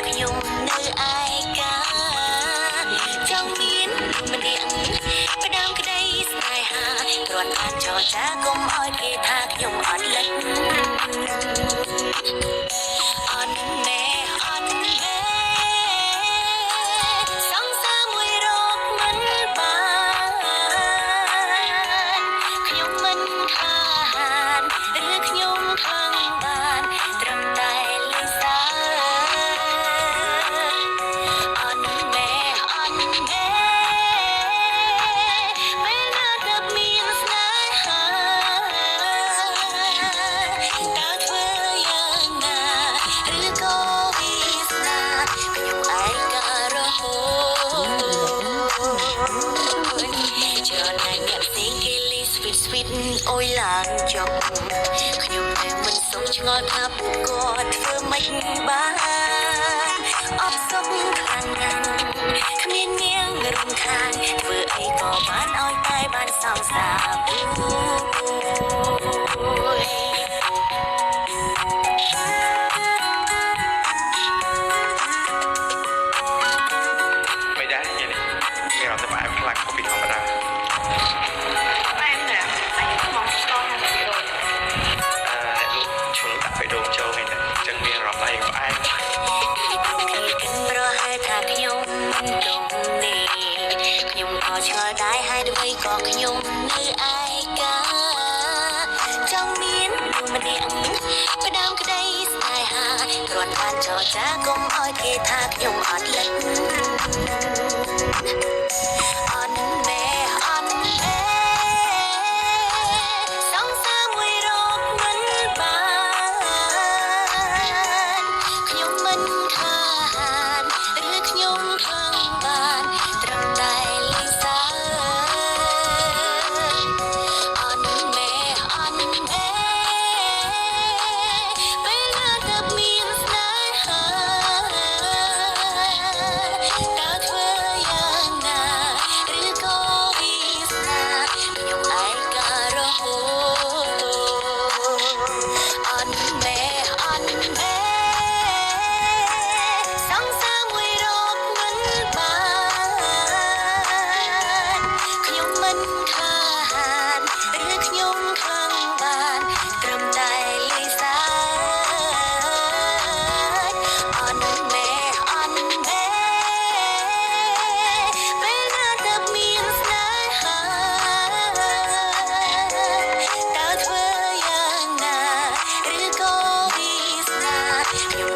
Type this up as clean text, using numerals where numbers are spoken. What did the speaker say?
ខ្ញុំនៅឯកាចង់មានម្នាក់ផ្ដាំក្តីស្នេហាគ្រាន់តែចរចាកុំឲ្យគេថាខ្ញុំអត់លិចអត់មែអត់មែសង្សារមួយរកមិនបានខ្ញុំមិនខានឬខ្ញុំខាងបានត្រឹមតែលេងសើអត់មែអត់មែពេលណាទៅមានស្នេហាតើធ្វើយ៉ាងណាឬក៏វាសនាខ្ញុំឯការហូតច្រើនតែអ្នកផ្សេងគេលី sweet អុយឡើងចុះខ្ញុំតែមិនសុខឆ្ងល់ថាពួកគាត់ធ្វើម៉េចបានអត់សុខខ្លាំងណាស់គ្មាននាងរំខានធ្វើអីក៏បានឲ្យតែបានសងសាไม่ได้ไงเนี่ยไม่เราจะมาแอปพลังเขาปิดธรรมดาem nè anh mong cho em bị rồi អ្នកលោកឈុលដាក់បេះដូងចូលហ្នឹងចឹងមានអារម្មណ៍ថាឯងគិតប្រហែលថាខ្ញុំមិនទុំនេះខ្ញុំក៏ឆ្ងល់ដែរហើយដើម្បីក៏ខ្ញុំនៅឯកាចង់មានម្នាក់ផ្ដាំក្តីស្នេហាគ្រាន់តែចរចាកុំឲ្យគេថាខ្ញុំអត់លិចអត់មែអត់មែសង្សារមួយរកមិនបានខ្ញុំមិនខានឬខ្ញុំខាងបានត្រឹមតែលេងសើអត់មែអត់មែពេលណាទៅមានស្នេហាតើធ្វើយ៉ាងណាឬក៏វាសនាខ្ញុំឯការហូតអត់មែអត់មែសង្សារមួយរកមិនបានខ្ញុំមិនខានឬខ្ញុំខាងបានត្រឹមតែលេងសើអត់មែអត់មែពេលណាទៅមានស្នេហាតើធ្វើយ៉ាងណាឬក៏វាសនាខ្ញុំ